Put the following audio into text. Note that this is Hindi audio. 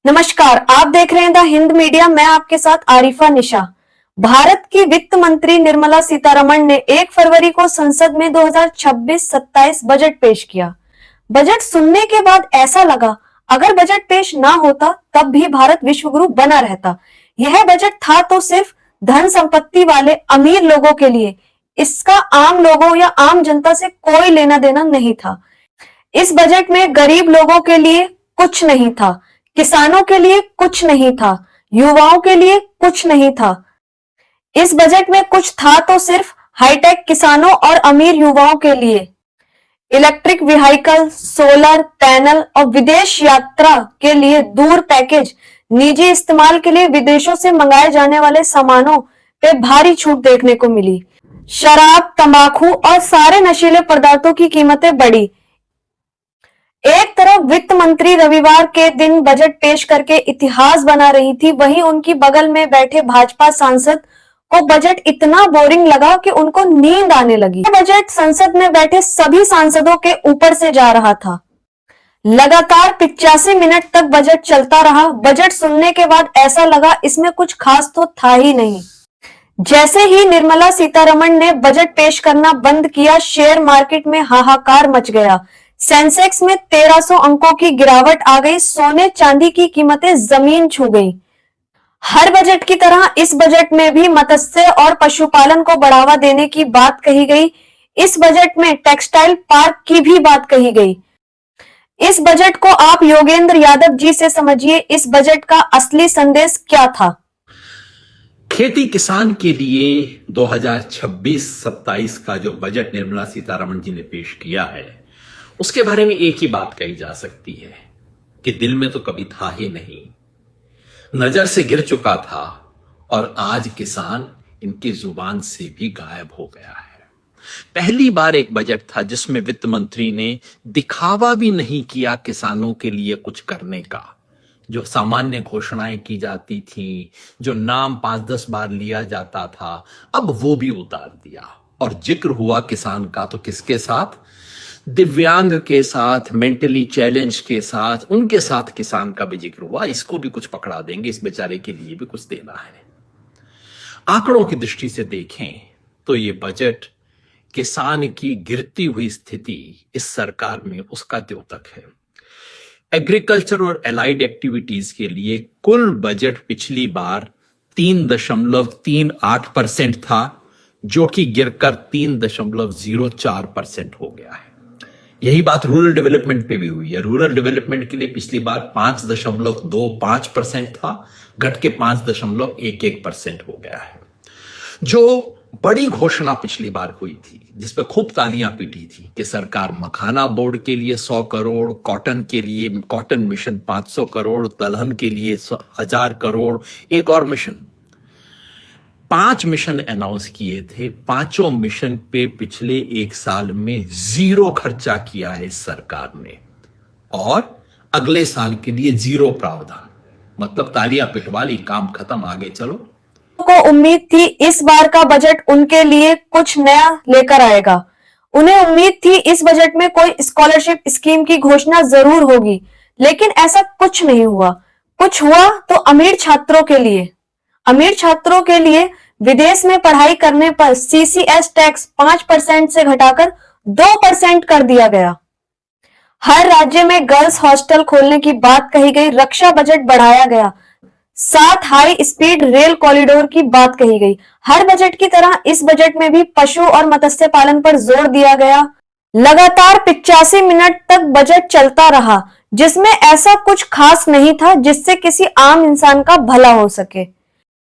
नमस्कार, आप देख रहे हैं द हिंद मीडिया। मैं आपके साथ आरिफा निशा। भारत की वित्त मंत्री निर्मला सीतारमण ने 1 फरवरी को संसद में 2026-27 बजट पेश किया। बजट सुनने के बाद ऐसा लगा अगर बजट पेश ना होता तब भी भारत विश्व गुरु बना रहता। यह बजट था तो सिर्फ धन संपत्ति वाले अमीर लोगों के लिए, इसका आम लोगों या आम जनता से कोई लेना देना नहीं था। इस बजट में गरीब लोगों के लिए कुछ नहीं था, किसानों के लिए कुछ नहीं था, युवाओं के लिए कुछ नहीं था। इस बजट में कुछ था तो सिर्फ हाईटेक किसानों और अमीर युवाओं के लिए। इलेक्ट्रिक व्हीकल, सोलर पैनल और विदेश यात्रा के लिए दूर पैकेज, निजी इस्तेमाल के लिए विदेशों से मंगाए जाने वाले सामानों पे भारी छूट देखने को मिली। शराब, तंबाकू और सारे नशीले पदार्थों की कीमतें बढ़ी। एक तरफ वित्त मंत्री रविवार के दिन बजट पेश करके इतिहास बना रही थी, वहीं उनकी बगल में बैठे भाजपा सांसद को बजट इतना बोरिंग लगा कि उनको नींद आने लगी। बजट संसद में बैठे सभी सांसदों के ऊपर से जा रहा था। लगातार 85 मिनट तक बजट चलता रहा। बजट सुनने के बाद ऐसा लगा इसमें कुछ खास तो था ही नहीं। जैसे ही निर्मला सीतारमण ने बजट पेश करना बंद किया, शेयर मार्केट में हाहाकार मच गया। सेंसेक्स में 1300 अंकों की गिरावट आ गई। सोने चांदी की कीमतें जमीन छू गई। हर बजट की तरह इस बजट में भी मत्स्य और पशुपालन को बढ़ावा देने की बात कही गई। इस बजट में टेक्सटाइल पार्क की भी बात कही गई। इस बजट को आप योगेंद्र यादव जी से समझिए, इस बजट का असली संदेश क्या था? खेती किसान के लिए 2026-27 का जो बजट निर्मला सीतारमण जी ने पेश किया है, उसके बारे में एक ही बात कही जा सकती है कि दिल में तो कभी था ही नहीं, नजर से गिर चुका था और आज किसान इनकी जुबान से भी गायब हो गया है। पहली बार एक बजट था जिसमें वित्त मंत्री ने दिखावा भी नहीं किया किसानों के लिए कुछ करने का। जो सामान्य घोषणाएं की जाती थी, जो नाम 5-10 बार लिया जाता था, अब वो भी उतार दिया और जिक्र हुआ किसान का तो किसके साथ? दिव्यांग के साथ, मेंटली चैलेंज के साथ, उनके साथ किसान का भी जिक्र हुआ। इसको भी कुछ पकड़ा देंगे, इस बेचारे के लिए भी कुछ देना है। आंकड़ों की दृष्टि से देखें तो ये बजट किसान की गिरती हुई स्थिति इस सरकार में उसका द्योतक है। एग्रीकल्चर और एलाइड एक्टिविटीज के लिए कुल बजट पिछली बार 3.38% था, जो कि गिरकर 3.04% हो गया है। यही बात रूरल डेवलपमेंट पे भी हुई है। रूरल डेवलपमेंट के लिए पिछली बार 5.25% था, घट के 5.11% हो गया है। जो बड़ी घोषणा पिछली बार हुई थी, जिसपे खूब तालियां पीटी थी कि सरकार मखाना बोर्ड के लिए 100 करोड़, कॉटन के लिए कॉटन मिशन 500 करोड़, दलहन के लिए 1000 करोड़, एक और मिशन, 5 मिशन अनाउंस किए थे। पांचों मिशन पे पिछले 1 साल में 0 खर्चा किया है इस सरकार ने और अगले साल के लिए 0 प्रावधान। मतलब तालियां पिटवा ली, काम खत्म, आगे चलो। को उम्मीद थी इस बार का बजट उनके लिए कुछ नया लेकर आएगा। उन्हें उम्मीद थी इस बजट में कोई स्कॉलरशिप स्कीम की घोषणा जरूर होगी, लेकिन ऐसा कुछ नहीं हुआ। कुछ हुआ तो अमीर छात्रों के लिए। अमीर छात्रों के लिए विदेश में पढ़ाई करने पर सीसीएस टैक्स 5% से घटाकर 2% कर दिया गया। हर राज्य में गर्ल्स हॉस्टल खोलने की बात कही गई। रक्षा बजट बढ़ाया गया। 7 हाई स्पीड रेल कॉरिडोर की बात कही गई। हर बजट की तरह इस बजट में भी पशु और मत्स्य पालन पर जोर दिया गया। लगातार 85 मिनट तक बजट चलता रहा, जिसमें ऐसा कुछ खास नहीं था जिससे किसी आम इंसान का भला हो सके।